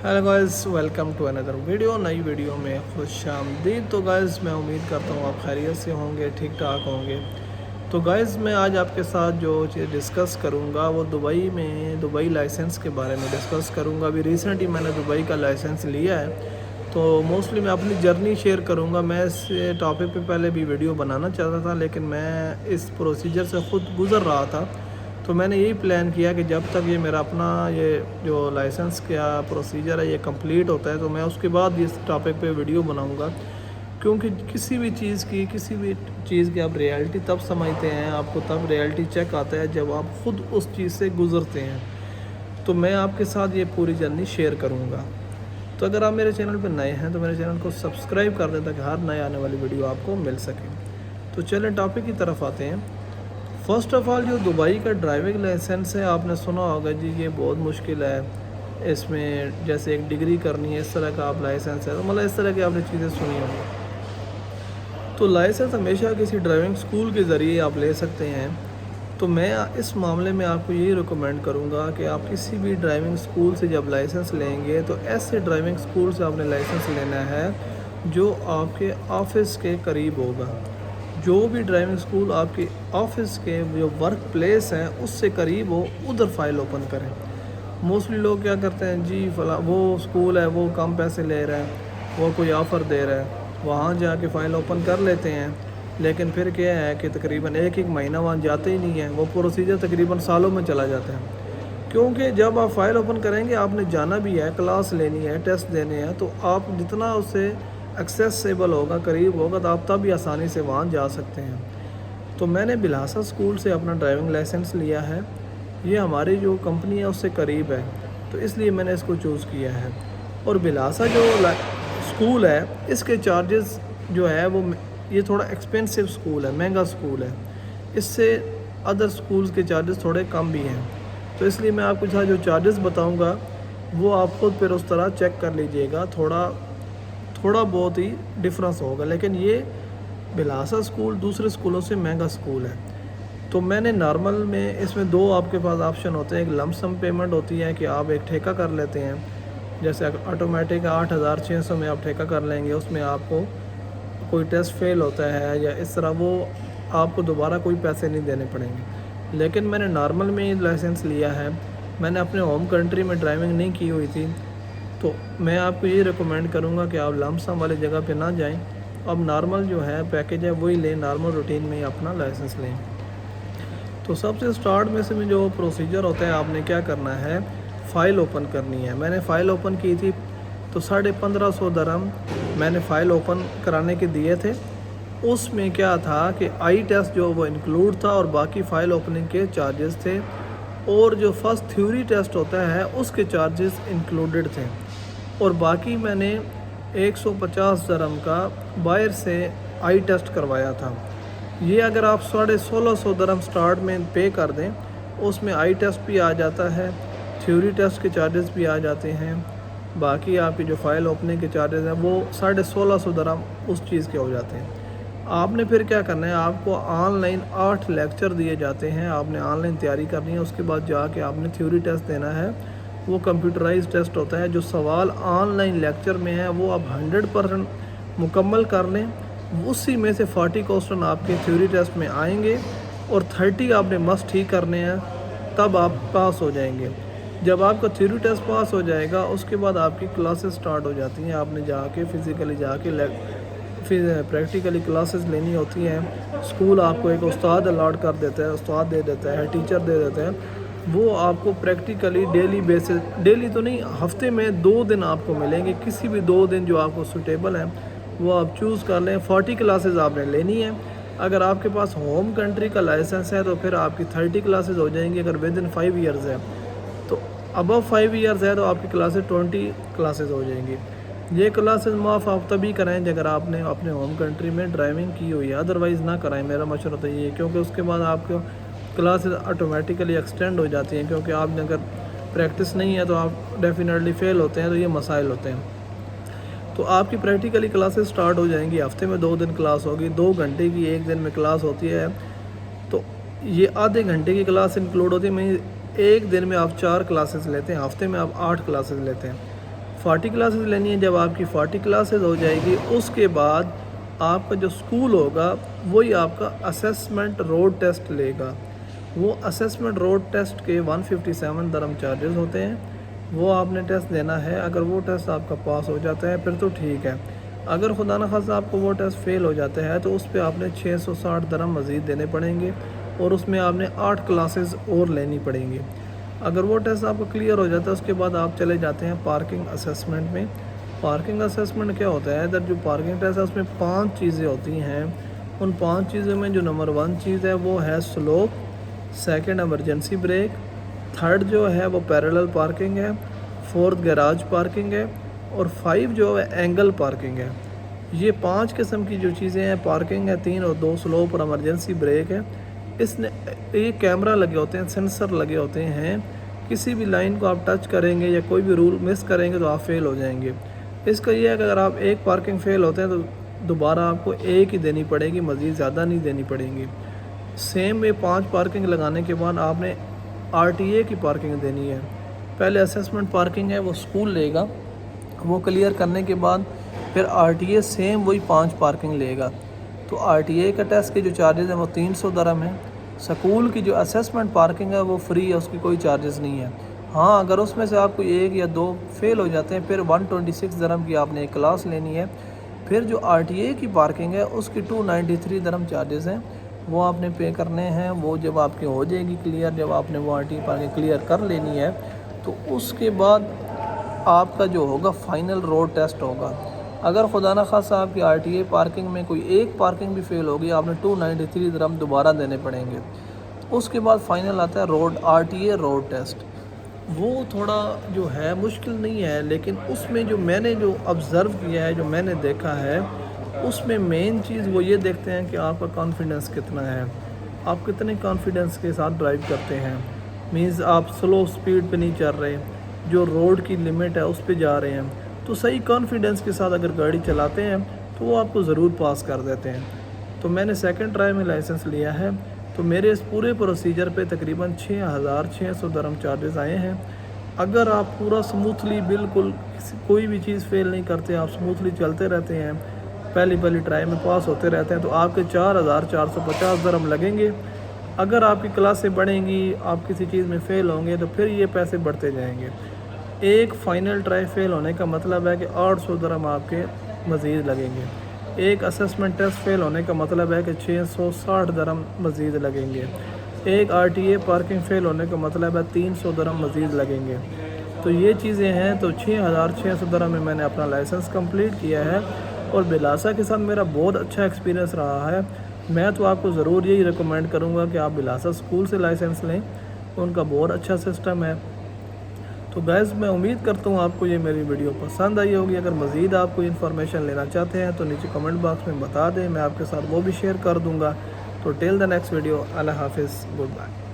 Hello guys, welcome to another video. नई video में खुश आमदीद। तो गाइस, मैं उम्मीद करता हूँ आप खैरियत से होंगे, ठीक ठाक होंगे। तो गाइस, मैं आज आपके साथ जो चीज़ डिस्कस करूँगा वो दुबई लाइसेंस के बारे में डिस्कस करूँगा। अभी रिसेंट ही मैंने दुबई का लाइसेंस लिया है, तो मोस्टली मैं अपनी जर्नी शेयर करूँगा। मैं इस टॉपिक पे पहले भी वीडियो बनाना चाहता था, लेकिन मैं इस प्रोसीजर से ख़ुद गुज़र रहा था। तो मैंने यही प्लान किया कि जब तक ये मेरा अपना ये जो लाइसेंस का प्रोसीजर है ये कंप्लीट होता है, तो मैं उसके बाद इस टॉपिक पे वीडियो बनाऊंगा। क्योंकि किसी भी चीज़ की आप रियलिटी तब समझते हैं, आपको तब रियलिटी चेक आता है जब आप ख़ुद उस चीज़ से गुज़रते हैं। तो मैं आपके साथ ये पूरी जर्नी शेयर करूँगा। तो अगर आप मेरे चैनल पर नए हैं तो मेरे चैनल को सब्सक्राइब कर दें ताकि हर नए आने वाली वीडियो आपको मिल सके। तो चलें टॉपिक की तरफ आते हैं। फ़र्स्ट ऑफ़ ऑल, जो दुबई का ड्राइविंग लाइसेंस है, आपने सुना होगा जी ये बहुत मुश्किल है। इसमें जैसे एक डिग्री करनी है, इस तरह का आप लाइसेंस है, तो मतलब इस तरह की आपने चीज़ें सुनी होंगी। तो लाइसेंस हमेशा किसी ड्राइविंग स्कूल के ज़रिए आप ले सकते हैं। तो मैं इस मामले में आपको यही रिकमेंड करूँगा कि आप किसी भी ड्राइविंग स्कूल से जब लाइसेंस लेंगे तो ऐसे ड्राइविंग स्कूल से आपने लाइसेंस लेना है जो आपके ऑफिस के करीब होगा। जो भी ड्राइविंग स्कूल आपके ऑफिस के जो वर्क प्लेस है उससे करीब हो, उधर फ़ाइल ओपन करें। मोस्टली लोग क्या करते हैं जी, फला वो स्कूल है, वो कम पैसे ले रहा है, वो कोई ऑफ़र दे रहा है, वहाँ जाके फ़ाइल ओपन कर लेते हैं। लेकिन फिर क्या है कि तकरीबन एक महीना वहाँ जाते ही नहीं है, वो प्रोसीजर तकरीबन सालों में चला जाता है। क्योंकि जब आप फ़ाइल ओपन करेंगे, आपने जाना भी है, क्लास लेनी है, टेस्ट देने हैं, तो आप जितना उससे एक्सेसिबल होगा, करीब होगा, तो आप तभी आसानी से वहाँ जा सकते हैं। तो मैंने बिलासा स्कूल से अपना ड्राइविंग लाइसेंस लिया है। ये हमारी जो कंपनी है उससे करीब है, तो इसलिए मैंने इसको चूज़ किया है। और बिलासा जो स्कूल है, इसके चार्जेस जो है वो ये थोड़ा एक्सपेंसिव स्कूल है, महंगा स्कूल है। इससे अदर स्कूल्स के चार्जेस थोड़े कम भी हैं। तो इसलिए मैं आपको जो चार्जेस बताऊंगा वो आप खुद फिर उस तरह चेक कर लीजिएगा। थोड़ा बहुत ही डिफरेंस होगा, लेकिन ये बिलासा स्कूल दूसरे स्कूलों से महंगा स्कूल है। तो मैंने नॉर्मल में इसमें दो आपके पास ऑप्शन होते हैं। एक लमसम पेमेंट होती है कि आप एक ठेका कर लेते हैं, जैसे ऑटोमेटिक 8,600 में आप ठेका कर लेंगे। उसमें आपको कोई टेस्ट फेल होता है या इस तरह, वो आपको दोबारा कोई पैसे नहीं देने पड़ेंगे। लेकिन मैंने नॉर्मल में ही लाइसेंस लिया है, मैंने अपने होम कंट्री में ड्राइविंग नहीं की हुई थी। तो मैं आपको ये रिकमेंड करूँगा कि आप लमसम वाली जगह पे ना जाएं, अब नॉर्मल जो है पैकेज है वही लें, नॉर्मल रूटीन में ही अपना लाइसेंस लें। तो सबसे स्टार्ट में से जो प्रोसीजर होता है, आपने क्या करना है, फ़ाइल ओपन करनी है। मैंने फ़ाइल ओपन की थी तो 1550 दरम मैंने फ़ाइल ओपन कराने के दिए थे। उसमें क्या था कि आई टेस्ट जो वो इंक्लूड था और बाकी फ़ाइल ओपनिंग के चार्जेस थे, और जो फर्स्ट थ्योरी टेस्ट होता है उसके चार्जेस इंक्लूडेड थे। और बाकी मैंने 150 दरम का बाहर से आई टेस्ट करवाया था। ये अगर आप 1650 दरम स्टार्ट में पे कर दें, उसमें आई टेस्ट भी आ जाता है, थ्योरी टेस्ट के चार्जेस भी आ जाते हैं। बाकी आपकी जो फ़ाइल ओपनिंग के चार्जेस हैं वो 1650 दरम उस चीज़ के हो जाते हैं। आपने फिर क्या करना है, आपको ऑनलाइन 8 लेक्चर दिए जाते हैं, आपने ऑनलाइन तैयारी करनी है। उसके बाद जाके आपने थ्योरी टेस्ट देना है। वो कंप्यूटराइज टेस्ट होता है, जो सवाल ऑनलाइन लेक्चर में है वो आप 100% मुकम्मल कर लें। उसी में से 40 क्वेश्चन आपके थ्योरी टेस्ट में आएंगे और 30 आपने मस्ट ही करने हैं, तब आप पास हो जाएंगे। जब आपका थ्योरी टेस्ट पास हो जाएगा, उसके बाद आपकी क्लासेस स्टार्ट हो जाती हैं। आपने जाके फिज़िकली जाके फिर प्रैक्टिकली क्लासेस लेनी होती हैं। स्कूल आपको एक उस्ताद अलॉट कर देता है, उस्ताद दे देता है, टीचर दे देते हैं। वो आपको प्रैक्टिकली डेली बेसिस, डेली तो नहीं, हफ्ते में 2 दिन आपको मिलेंगे। किसी भी 2 दिन जो आपको सूटेबल हैं वो आप चूज़ कर लें। 40 क्लासेस आपने लेनी है। अगर आपके पास होम कंट्री का लाइसेंस है तो फिर आपकी 30 क्लासेस हो जाएंगी। अगर विद इन 5 ईयर्स है, तो अबव 5 ईयर्स है तो आपकी क्लासेस 20 क्लासेस हो जाएंगी। ये क्लासेस माफ़ आप तभी कराएं अगर आपने अपने होम कंट्री में ड्राइविंग की हुई है, अदरवाइज़ ना कराएं। मेरा मशवरा तो ये है, क्योंकि उसके बाद आपको क्लासेस ऑटोमेटिकली एक्सटेंड हो जाती हैं। क्योंकि आपने अगर प्रैक्टिस नहीं है तो आप डेफिनेटली फ़ेल होते हैं, तो ये मसाइल होते हैं। तो आपकी प्रैक्टिकली क्लासेस स्टार्ट हो जाएंगी। हफ्ते में 2 दिन क्लास होगी, 2 घंटे की एक दिन में क्लास होती है। तो ये आधे घंटे की क्लास इंक्लूड होती है। मैं एक दिन में आप 4 क्लासेस लेते हैं, हफ्ते में आप 8 क्लासेस लेते हैं। 40 क्लासेस लेनी है। जब आपकी 40 क्लासेस हो जाएगी उसके बाद आपका जो स्कूल होगा वही आपका असेसमेंट रोड टेस्ट लेगा। वो असेसमेंट रोड टेस्ट के 157 दरम चार्जेस होते हैं, वो आपने टेस्ट देना है। अगर वो टेस्ट आपका पास हो जाता है फिर तो ठीक है, अगर खुदा न खास्ता आपको वो टेस्ट फेल हो जाता है तो उस पर आपने 660 दरम मज़ीद देने पड़ेंगे और उसमें आपने 8 क्लासेस और लेनी पड़ेंगी। अगर वो टेस्ट आपको क्लियर हो जाता है उसके बाद आप चले जाते हैं पार्किंग असेसमेंट में। पार्किंग असेसमेंट क्या होता है, इधर जो पार्किंग टेस्ट है उसमें 5 चीज़ें होती हैं। उन 5 चीज़ों में जो नंबर 1 चीज़ है वो है slope, second emergency brake, third जो है वो पैरेलल पार्किंग है, फोर्थ गैराज पार्किंग है और 5 जो है एंगल पार्किंग है। ये 5 किस्म की जो चीज़ें हैं, पार्किंग है 3 और 2 स्लोप और इमरजेंसी ब्रेक है। इसने ये कैमरा लगे होते हैं, सेंसर लगे होते हैं, किसी भी लाइन को आप टच करेंगे या कोई भी रूल मिस करेंगे तो आप फेल हो जाएंगे। इसका ये है कि अगर आप एक पार्किंग फेल होते हैं तो दोबारा आपको एक ही देनी पड़ेगी, मज़ीद ज़्यादा नहीं देनी पड़ेगी। सेम में 5 पार्किंग लगाने के बाद आपने RTA की पार्किंग देनी है। पहले असेसमेंट पार्किंग है वो स्कूल लेगा, वो क्लियर करने के बाद फिर RTA सेम वही 5 पार्किंग लेगा। तो RTA का टेस्ट के जो चार्जेस हैं वो 300 दरम है। स्कूल की जो असेसमेंट पार्किंग है वो फ्री है, उसकी कोई चार्जेस नहीं है। हाँ, अगर उसमें से आपको 1 या 2 फेल हो जाते हैं फिर 126 दरम की आपने एक क्लास लेनी है। फिर जो RTA की पार्किंग है उसकी 293 दरम चार्जेस हैं, वो आपने पे करने हैं। वो जब आपकी हो जाएगी क्लियर, जब आपने वो RTA पार्किंग क्लियर कर लेनी है तो उसके बाद आपका जो होगा फ़ाइनल रोड टेस्ट होगा। अगर खुदा न खास्ता आपकी RTA पार्किंग में कोई एक पार्किंग भी फेल होगी, आपने 293 दरम दोबारा देने पड़ेंगे। उसके बाद फ़ाइनल आता है RTA रोड टेस्ट। वो थोड़ा जो है मुश्किल नहीं है, लेकिन उसमें जो मैंने जो ऑब्ज़र्व किया है, जो मैंने देखा है, उसमें मेन चीज़ वो ये देखते हैं कि आपका कॉन्फिडेंस कितना है, आप कितने कॉन्फिडेंस के साथ ड्राइव करते हैं। मीन्स आप स्लो स्पीड पे नहीं चल रहे, जो रोड की लिमिट है उस पे जा रहे हैं, तो सही कॉन्फिडेंस के साथ अगर गाड़ी चलाते हैं तो वो आपको ज़रूर पास कर देते हैं। तो मैंने सेकंड ट्राई में लाइसेंस लिया है, तो मेरे इस पूरे प्रोसीजर पे तकरीबन 6600 दरम चार्जेस आए हैं। अगर आप पूरा स्मूथली बिल्कुल कोई भी चीज़ फेल नहीं करते, आप स्मूथली चलते रहते हैं, पहली ट्राई में पास होते रहते हैं, तो आपके 4450 दरम लगेंगे। अगर आपकी क्लासें बढ़ेंगी, आप किसी चीज़ में फ़ेल होंगे तो फिर ये पैसे बढ़ते जाएंगे। एक फ़ाइनल ट्राई फेल होने का मतलब है कि 800 दरम आपके मज़ीद लगेंगे। एक असेसमेंट टेस्ट फेल होने का मतलब है कि 660 दरम मज़ीद लगेंगे। एक RTA पार्किंग फ़ेल होने का मतलब है 300 दरम मज़ीद लगेंगे। तो ये चीज़ें हैं। तो 6600 दरम में मैंने अपना लाइसेंस कंप्लीट किया है और बिलासा के साथ मेरा बहुत अच्छा एक्सपीरियंस रहा है। मैं तो आपको ज़रूर यही रिकमेंड करूँगा कि आप बिलासा स्कूल से लाइसेंस लें, उनका बहुत अच्छा सिस्टम है। तो गाइस, मैं उम्मीद करता हूँ आपको ये मेरी वीडियो पसंद आई होगी। अगर मज़ीद आप कोई इन्फॉर्मेशन लेना चाहते हैं तो नीचे कमेंट बॉक्स में बता दें, मैं आपके साथ वो भी शेयर कर दूँगा। तो टिल द नेक्स्ट वीडियो, अल्लाह हाफिज़, गुड बाय।